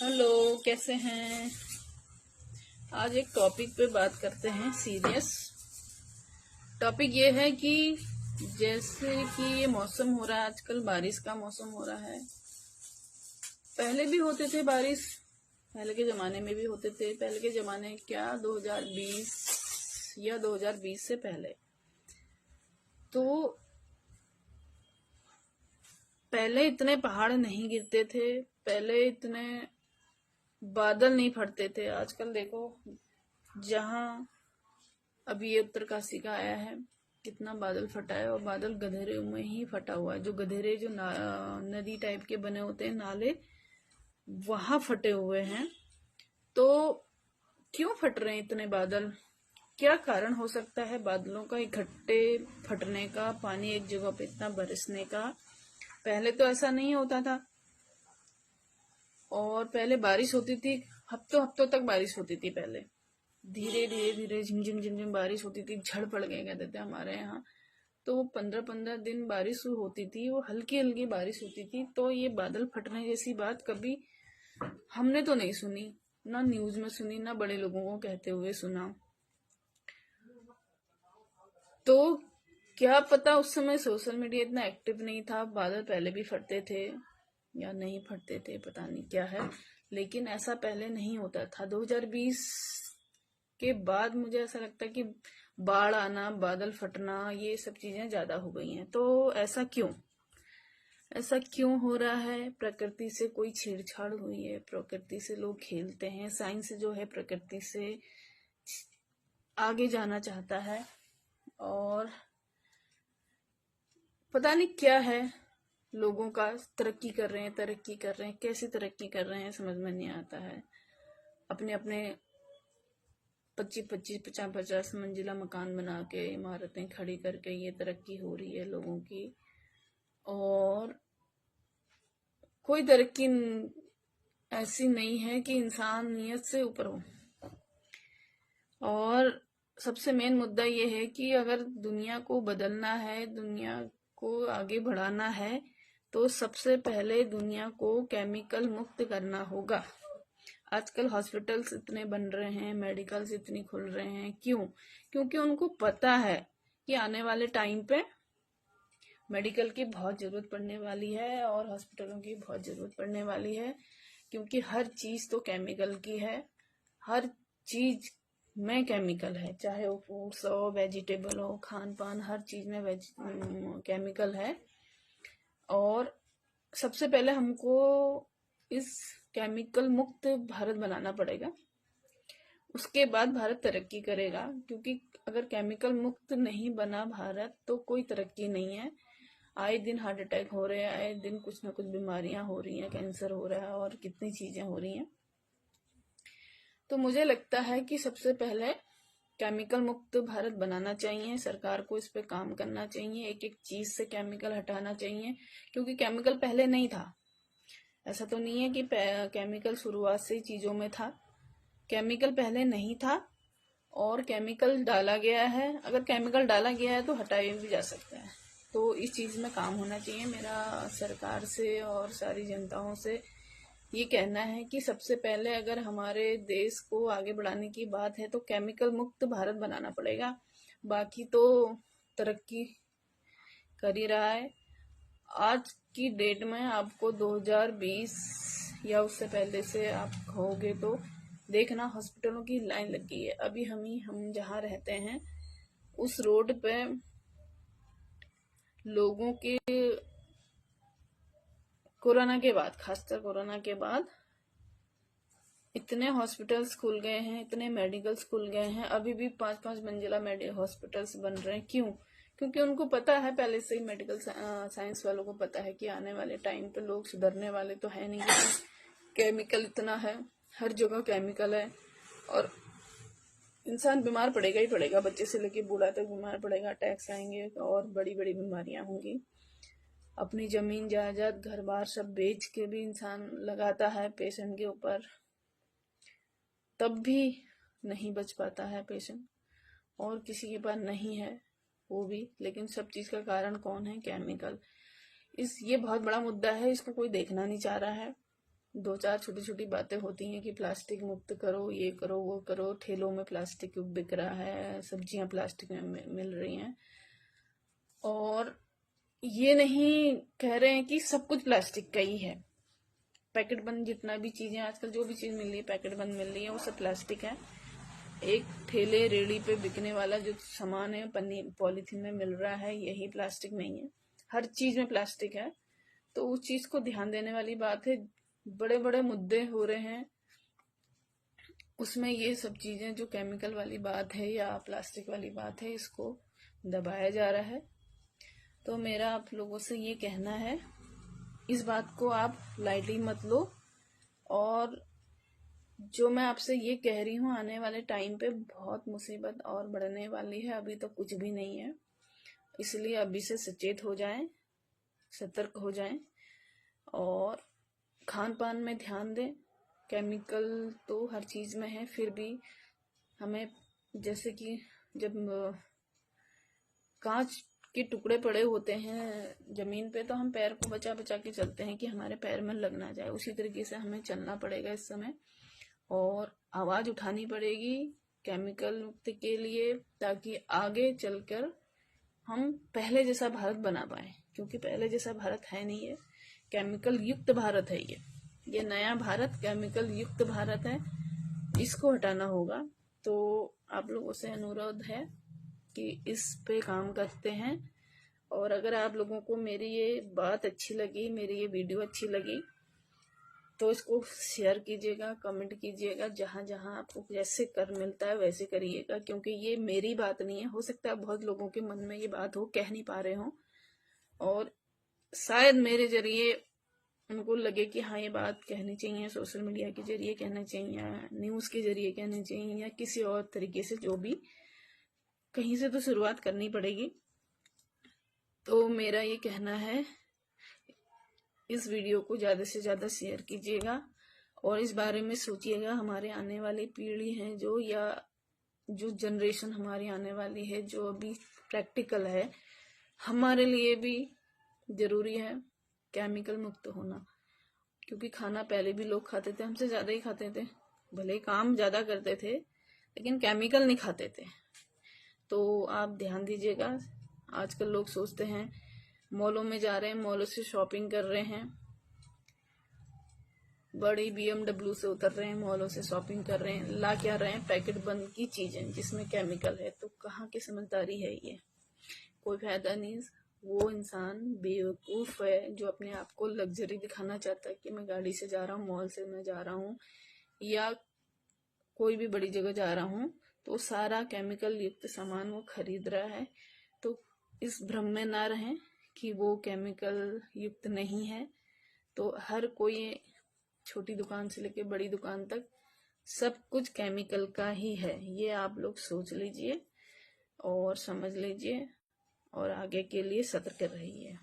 Hello, कैसे हैं। आज एक टॉपिक पे बात करते हैं, सीरियस टॉपिक ये है कि जैसे कि ये मौसम हो रहा है आजकल, बारिश का मौसम हो रहा है। पहले भी होते थे बारिश, पहले के जमाने में भी होते थे। पहले के जमाने क्या, 2020 या 2020 से पहले तो पहले इतने पहाड़ नहीं गिरते थे, पहले इतने बादल नहीं फटते थे। आजकल देखो, जहाँ अभी ये उत्तरकाशी का आया है, कितना बादल फटा है, और बादल गधेरे में ही फटा हुआ है। जो गधेरे जो नदी टाइप के बने होते हैं, नाले, वहां फटे हुए हैं। तो क्यों फट रहे हैं इतने बादल? क्या कारण हो सकता है बादलों का इकट्ठे फटने का, पानी एक जगह पे इतना बरसने का? पहले तो ऐसा नहीं होता था। और पहले बारिश होती थी, हफ्तों हफ्तों तक बारिश होती थी। पहले धीरे धीरे धीरे झिमझिम झिमझिम बारिश होती थी। झड़ पड़ गए कहते थे हमारे यहाँ। तो वो 15-15 दिन बारिश होती थी, वो हल्की हल्की बारिश होती थी। तो ये बादल फटने जैसी बात कभी हमने तो नहीं सुनी, ना न्यूज में सुनी, ना बड़े लोगों को कहते हुए सुना। तो क्या पता, उस समय सोशल मीडिया इतना एक्टिव नहीं था, बादल पहले भी फटते थे या नहीं फटते थे, पता नहीं क्या है। लेकिन ऐसा पहले नहीं होता था। 2020 के बाद मुझे ऐसा लगता है कि बाढ़ आना, बादल फटना, ये सब चीजें ज्यादा हो गई हैं। तो ऐसा क्यों हो रहा है? प्रकृति से कोई छेड़छाड़ हुई है, प्रकृति से लोग खेलते हैं। साइंस जो है प्रकृति से आगे जाना चाहता है, और पता नहीं क्या है, लोगों का तरक्की कर रहे हैं, कैसी तरक्की कर रहे हैं समझ में नहीं आता है। अपने अपने 25-25, 50-50 मंजिला मकान बना के, इमारतें खड़ी करके ये तरक्की हो रही है लोगों की। और कोई तरक्की ऐसी नहीं है कि इंसानियत से ऊपर हो। और सबसे मेन मुद्दा ये है कि अगर दुनिया को बदलना है, दुनिया को आगे बढ़ाना है, तो सबसे पहले दुनिया को केमिकल मुक्त करना होगा। आजकल हॉस्पिटल्स इतने बन रहे हैं, मेडिकल्स इतनी खुल रहे हैं, क्यों? क्योंकि उनको पता है कि आने वाले टाइम पे मेडिकल की बहुत जरूरत पड़ने वाली है, और हॉस्पिटलों की बहुत जरूरत पड़ने वाली है। क्योंकि हर चीज तो केमिकल की है, हर चीज में केमिकल है, चाहे वो फ्रूट्स हो, वेजिटेबल हो, खान पान, हर चीज में केमिकल है। और सबसे पहले हमको इस केमिकल मुक्त भारत बनाना पड़ेगा, उसके बाद भारत तरक्की करेगा। क्योंकि अगर केमिकल मुक्त नहीं बना भारत, तो कोई तरक्की नहीं है। आए दिन हार्ट अटैक हो रहे हैं, आए दिन कुछ ना कुछ बीमारियां हो रही हैं, कैंसर हो रहा है, और कितनी चीजें हो रही हैं। तो मुझे लगता है कि सबसे पहले केमिकल मुक्त भारत बनाना चाहिए। सरकार को इस पे काम करना चाहिए, एक एक चीज से केमिकल हटाना चाहिए। क्योंकि केमिकल पहले नहीं था। ऐसा तो नहीं है कि केमिकल शुरुआत से ही चीजों में था। केमिकल पहले नहीं था, और केमिकल डाला गया है। अगर केमिकल डाला गया है तो हटाया भी जा सकता है। तो इस चीज में काम होना चाहिए। मेरा सरकार से और सारी जनताओं से ये कहना है कि सबसे पहले अगर हमारे देश को आगे बढ़ाने की बात है, तो केमिकल मुक्त भारत बनाना पड़ेगा। बाकी तो तरक्की कर ही रहा है। आज की डेट में आपको 2020 या उससे पहले से आप कहोगे तो देखना, हॉस्पिटलों की लाइन लग गई है। अभी हम जहाँ रहते हैं, उस रोड पे लोगों के कोरोना के बाद, खासकर कोरोना के बाद, इतने हॉस्पिटल्स खुल गए हैं, इतने मेडिकल्स खुल गए हैं। अभी भी 5-5 मंजिला हॉस्पिटल्स बन रहे हैं। क्यों? क्योंकि उनको पता है, पहले से ही मेडिकल साइंस वालों को पता है कि आने वाले टाइम पे लोग सुधरने वाले तो है नहीं। केमिकल इतना है, हर जगह केमिकल है, और इंसान बीमार पड़ेगा ही पड़ेगा। बच्चे से लेके बूढ़ा तक बीमार पड़ेगा, अटैक्स आएंगे, और बड़ी बड़ी बीमारियां होंगी। अपनी जमीन जायदाद, घर बार सब बेच के भी इंसान लगाता है पेशेंट के ऊपर, तब भी नहीं बच पाता है पेशेंट। और किसी के पास नहीं है वो भी। लेकिन सब चीज का कारण कौन है? केमिकल। ये बहुत बड़ा मुद्दा है, इसको कोई देखना नहीं चाह रहा है। दो चार छोटी छोटी बातें होती हैं कि प्लास्टिक मुक्त करो, ये करो, वो करो, ठेलों में प्लास्टिक बिक रहा है, सब्जियां प्लास्टिक में मिल रही हैं, और ये नहीं कह रहे हैं कि सब कुछ प्लास्टिक का ही है। पैकेट बंद जितना भी चीजें आजकल जो भी चीज मिल रही है पैकेट बंद मिल रही है, वो सब प्लास्टिक है। एक ठेले रेड़ी पे बिकने वाला जो सामान है पन्नी पॉलीथीन में मिल रहा है, यही प्लास्टिक नहीं है। हर चीज में प्लास्टिक है। तो उस चीज को ध्यान देने वाली बात है। बड़े बड़े मुद्दे हो रहे हैं, उसमें ये सब चीजें जो केमिकल वाली बात है या प्लास्टिक वाली बात है, इसको दबाया जा रहा है। तो मेरा आप लोगों से ये कहना है, इस बात को आप लाइटली मत लो। और जो मैं आपसे ये कह रही हूँ, आने वाले टाइम पे बहुत मुसीबत और बढ़ने वाली है, अभी तो कुछ भी नहीं है। इसलिए अभी से सचेत हो जाएं, सतर्क हो जाएं और खान पान में ध्यान दें। केमिकल तो हर चीज में है, फिर भी हमें, जैसे कि जब कांच के टुकड़े पड़े होते हैं जमीन पे, तो हम पैर को बचा बचा के चलते हैं कि हमारे पैर में लग ना जाए। उसी तरीके से हमें चलना पड़ेगा इस समय, और आवाज उठानी पड़ेगी केमिकल मुक्त के लिए, ताकि आगे चलकर हम पहले जैसा भारत बना पाए। क्योंकि पहले जैसा भारत है नहीं है, केमिकल युक्त भारत है ये नया भारत केमिकल युक्त भारत है, इसको हटाना होगा। तो आप लोगों से अनुरोध है कि इस पे काम करते हैं। और अगर आप लोगों को मेरी ये बात अच्छी लगी, मेरी ये वीडियो अच्छी लगी, तो इसको शेयर कीजिएगा, कमेंट कीजिएगा। जहां जहां आपको जैसे कर मिलता है वैसे करिएगा, क्योंकि ये मेरी बात नहीं है। हो सकता है बहुत लोगों के मन में ये बात हो, कह नहीं पा रहे हो, और शायद मेरे जरिए उनको लगे कि हाँ ये बात कहनी चाहिए, सोशल मीडिया के जरिए कहना चाहिए, या न्यूज के जरिए कहना चाहिए, या किसी और तरीके से, जो भी, कहीं से तो शुरुआत करनी पड़ेगी। तो मेरा ये कहना है, इस वीडियो को ज्यादा से ज्यादा शेयर कीजिएगा और इस बारे में सोचिएगा। हमारे आने वाली पीढ़ी है जो, या जो जनरेशन हमारी आने वाली है, जो अभी प्रैक्टिकल है, हमारे लिए भी जरूरी है केमिकल मुक्त होना। क्योंकि खाना पहले भी लोग खाते थे, हमसे ज्यादा ही खाते थे, भले काम ज्यादा करते थे, लेकिन केमिकल नहीं खाते थे। तो आप ध्यान दीजिएगा। आजकल लोग सोचते हैं, मॉलों में जा रहे हैं, मॉलों से शॉपिंग कर रहे हैं, बड़ी BMW से उतर रहे हैं, मॉलों से शॉपिंग कर रहे हैं, ला क्या रहे हैं पैकेट बंद की चीजें जिसमें केमिकल है। तो कहाँ की समझदारी है ये, कोई फायदा नहीं। वो इंसान बेवकूफ है जो अपने आप को लग्जरी दिखाना चाहता है कि मैं गाड़ी से जा रहा हूँ, मॉल से मैं जा रहा हूँ, या कोई भी बड़ी जगह जा रहा हूँ, तो सारा केमिकल युक्त सामान वो खरीद रहा है। तो इस भ्रम में ना रहें कि वो केमिकल युक्त नहीं है। तो हर कोई, छोटी दुकान से लेके बड़ी दुकान तक, सब कुछ केमिकल का ही है। ये आप लोग सोच लीजिए और समझ लीजिए, और आगे के लिए सतर्क रहिए।